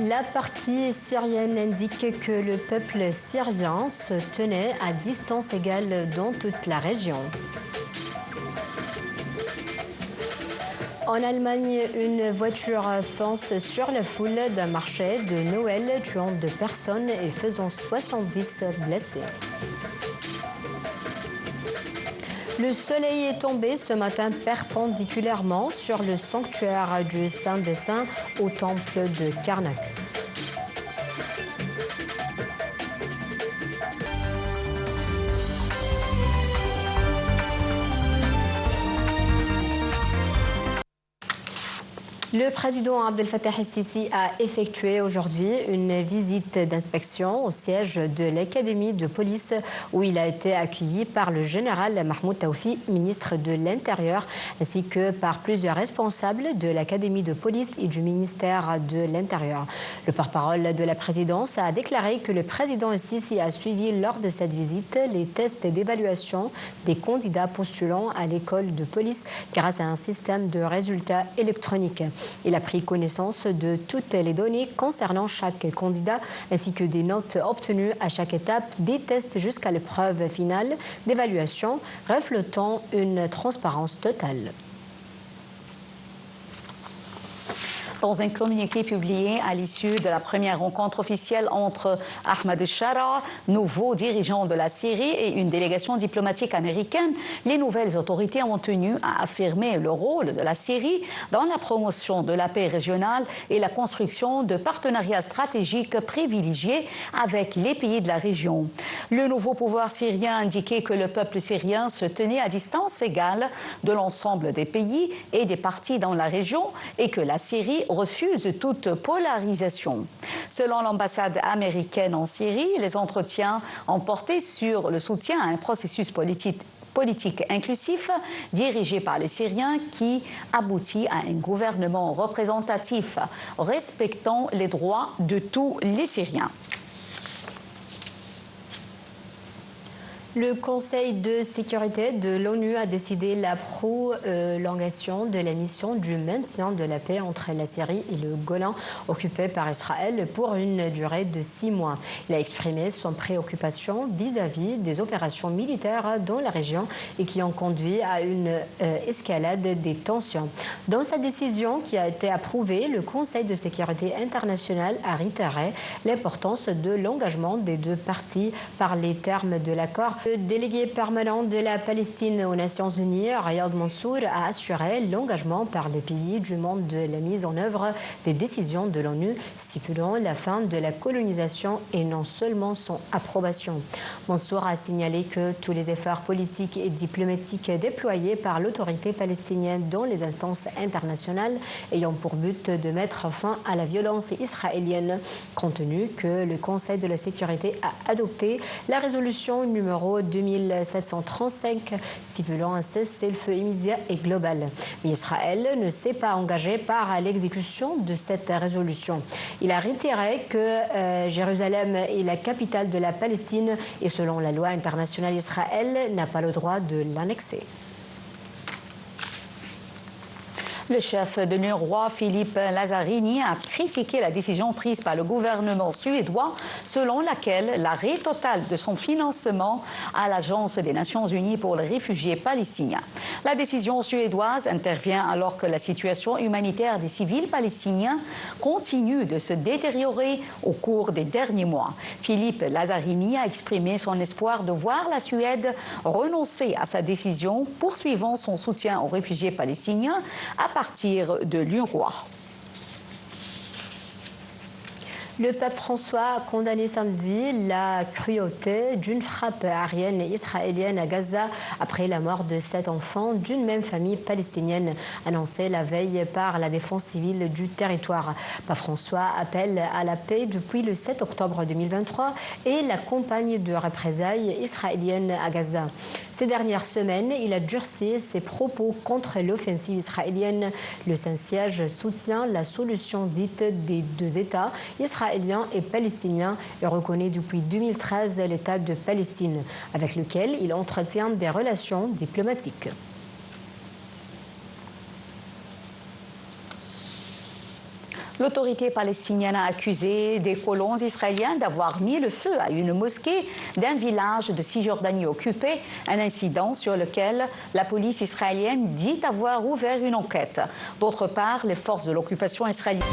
La partie syrienne indique que le peuple syrien se tenait à distance égale dans toute la région. En Allemagne, une voiture fonce sur la foule d'un marché de Noël, tuant 2 personnes et faisant 70 blessés. Le soleil est tombé ce matin perpendiculairement sur le sanctuaire du Saint des Saints au temple de Karnak. Le président Abdel Fattah el-Sisi a effectué aujourd'hui une visite d'inspection au siège de l'Académie de police où il a été accueilli par le général Mahmoud Taoufi, ministre de l'Intérieur, ainsi que par plusieurs responsables de l'Académie de police et du ministère de l'Intérieur. Le porte-parole de la présidence a déclaré que le président el-Sisi a suivi lors de cette visite les tests d'évaluation des candidats postulant à l'école de police grâce à un système de résultats électroniques. Il a pris connaissance de toutes les données concernant chaque candidat ainsi que des notes obtenues à chaque étape des tests jusqu'à l'épreuve finale d'évaluation, reflétant une transparence totale. Dans un communiqué publié à l'issue de la première rencontre officielle entre Ahmed Shara, nouveau dirigeant de la Syrie, et une délégation diplomatique américaine, les nouvelles autorités ont tenu à affirmer le rôle de la Syrie dans la promotion de la paix régionale et la construction de partenariats stratégiques privilégiés avec les pays de la région. Le nouveau pouvoir syrien a indiqué que le peuple syrien se tenait à distance égale de l'ensemble des pays et des partis dans la région et que la Syrie refuse toute polarisation. Selon l'ambassade américaine en Syrie, les entretiens ont porté sur le soutien à un processus politique inclusif dirigé par les Syriens qui aboutit à un gouvernement représentatif respectant les droits de tous les Syriens. Le Conseil de sécurité de l'ONU a décidé la prolongation de la mission du maintien de la paix entre la Syrie et le Golan occupé par Israël pour une durée de 6 mois. Il a exprimé son préoccupation vis-à-vis des opérations militaires dans la région et qui ont conduit à une escalade des tensions. Dans sa décision qui a été approuvée, le Conseil de sécurité internationale a réitéré l'importance de l'engagement des 2 parties par les termes de l'accord. Le délégué permanent de la Palestine aux Nations Unies, Riyad Mansour, a assuré l'engagement par les pays du monde de la mise en œuvre des décisions de l'ONU stipulant la fin de la colonisation et non seulement son approbation. Mansour a signalé que tous les efforts politiques et diplomatiques déployés par l'autorité palestinienne dans les instances internationales ayant pour but de mettre fin à la violence israélienne, compte tenu que le Conseil de la sécurité a adopté la résolution numéro 2735 stipulant un cessez-le-feu immédiat et global. Mais Israël ne s'est pas engagé par l'exécution de cette résolution. Il a réitéré que Jérusalem est la capitale de la Palestine et selon la loi internationale, Israël n'a pas le droit de l'annexer. Le chef de l'UNRWA, Philippe Lazzarini, a critiqué la décision prise par le gouvernement suédois selon laquelle l'arrêt total de son financement à l'Agence des Nations Unies pour les réfugiés palestiniens. La décision suédoise intervient alors que la situation humanitaire des civils palestiniens continue de se détériorer au cours des derniers mois. Philippe Lazzarini a exprimé son espoir de voir la Suède renoncer à sa décision, poursuivant son soutien aux réfugiés palestiniens à partir de l'UNRWA. Le pape François a condamné samedi la cruauté d'une frappe aérienne israélienne à Gaza après la mort de 7 enfants d'une même famille palestinienne, annoncée la veille par la défense civile du territoire. Pape François appelle à la paix depuis le 7 octobre 2023 et la campagne de représailles israélienne à Gaza. Ces dernières semaines, il a durci ses propos contre l'offensive israélienne. Le Saint-Siège soutient la solution dite des 2 États, israélien et palestinien, et reconnaît depuis 2013 l'État de Palestine, avec lequel il entretient des relations diplomatiques. L'autorité palestinienne a accusé des colons israéliens d'avoir mis le feu à une mosquée d'un village de Cisjordanie occupé, un incident sur lequel la police israélienne dit avoir ouvert une enquête. D'autre part, les forces de l'occupation israélienne...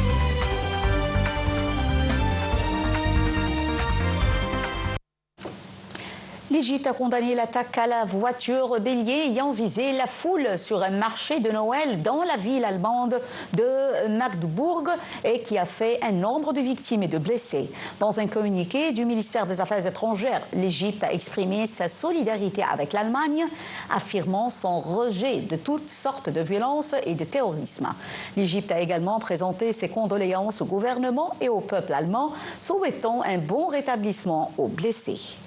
L'Égypte a condamné l'attaque à la voiture bélier ayant visé la foule sur un marché de Noël dans la ville allemande de Magdebourg et qui a fait un nombre de victimes et de blessés. Dans un communiqué du ministère des Affaires étrangères, l'Égypte a exprimé sa solidarité avec l'Allemagne, affirmant son rejet de toutes sortes de violences et de terrorisme. L'Égypte a également présenté ses condoléances au gouvernement et au peuple allemand, souhaitant un bon rétablissement aux blessés.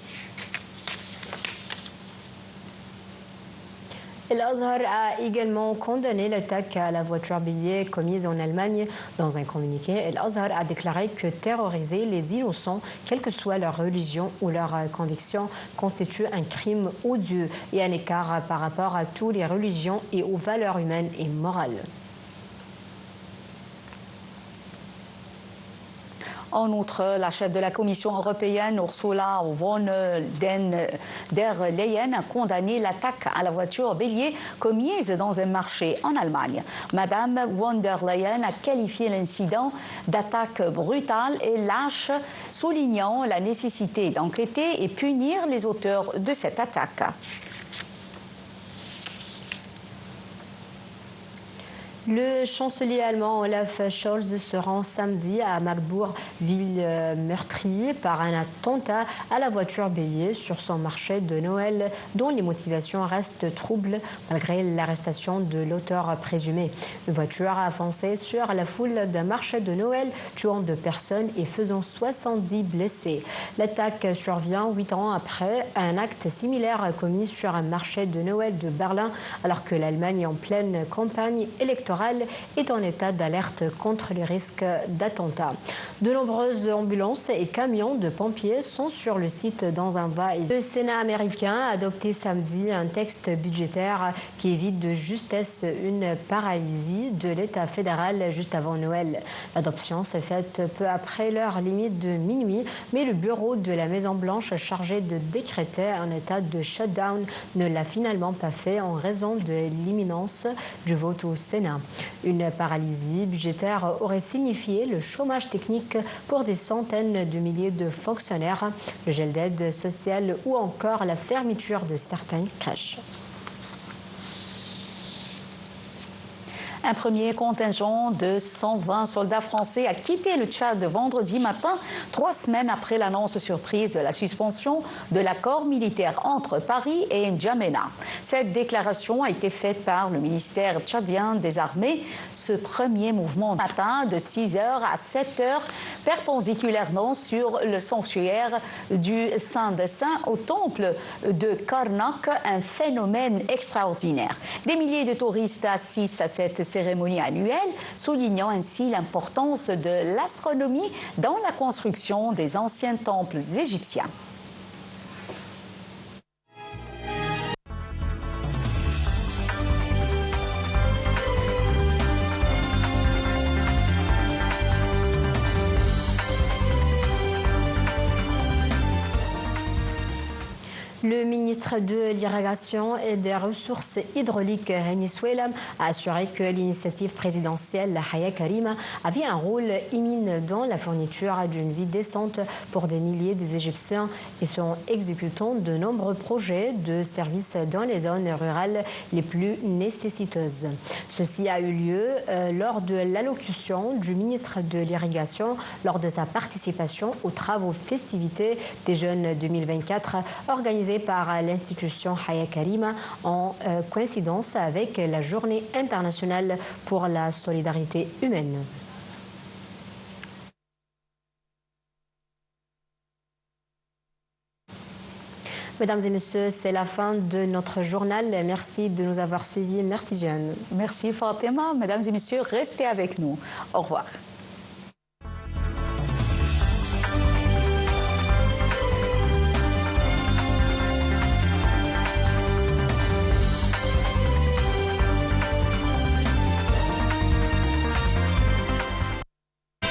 Al-Azhar a également condamné l'attaque à la voiture bélier commise en Allemagne. Dans un communiqué, Al-Azhar a déclaré que terroriser les innocents, quelle que soit leur religion ou leur conviction, constitue un crime odieux et un écart par rapport à toutes les religions et aux valeurs humaines et morales. En outre, la chef de la Commission européenne, Ursula von der Leyen, a condamné l'attaque à la voiture bélier commise dans un marché en Allemagne. Madame von der Leyen a qualifié l'incident d'attaque brutale et lâche, soulignant la nécessité d'enquêter et punir les auteurs de cette attaque. Le chancelier allemand Olaf Scholz se rend samedi à Magdebourg, ville meurtrie par un attentat à la voiture bélier sur son marché de Noël, dont les motivations restent troubles malgré l'arrestation de l'auteur présumé. Une voiture a foncé sur la foule d'un marché de Noël, tuant 2 personnes et faisant 70 blessés. L'attaque survient 8 ans après un acte similaire commis sur un marché de Noël de Berlin, alors que l'Allemagne est en pleine campagne électorale est en état d'alerte contre les risques d'attentats. De nombreuses ambulances et camions de pompiers sont sur le site dans un va-et-vient. Le Sénat américain a adopté samedi un texte budgétaire qui évite de justesse une paralysie de l'État fédéral juste avant Noël. L'adoption s'est faite peu après l'heure limite de minuit, mais le bureau de la Maison-Blanche chargé de décréter un état de shutdown ne l'a finalement pas fait en raison de l'imminence du vote au Sénat. Une paralysie budgétaire aurait signifié le chômage technique pour des centaines de milliers de fonctionnaires, le gel d'aide sociale ou encore la fermeture de certaines crèches. Un premier contingent de 120 soldats français a quitté le Tchad vendredi matin, 3 semaines après l'annonce surprise de la suspension de l'accord militaire entre Paris et N'Djamena. Cette déclaration a été faite par le ministère tchadien des Armées. Ce premier mouvement matin de 6h à 7h, perpendiculairement sur le sanctuaire du Saint-Dessin au temple de Karnak, un phénomène extraordinaire. Des milliers de touristes assistent à cette cérémonie annuelle, soulignant ainsi l'importance de l'astronomie dans la construction des anciens temples égyptiens. Le ministre de l'Irrigation et des Ressources hydrauliques, Hani Soueilam, a assuré que l'initiative présidentielle Haya Karima avait un rôle éminent dans la fourniture d'une vie décente pour des milliers d'Égyptiens et sont exécutant de nombreux projets de services dans les zones rurales les plus nécessiteuses. Ceci a eu lieu lors de l'allocution du ministre de l'Irrigation lors de sa participation aux travaux festivités des Jeunes 2024 organisés par l'institution Haya Karima en coïncidence avec la Journée internationale pour la solidarité humaine. Mesdames et messieurs, c'est la fin de notre journal. Merci de nous avoir suivis. Merci Jeanne. Merci Fatima. Mesdames et messieurs, restez avec nous. Au revoir.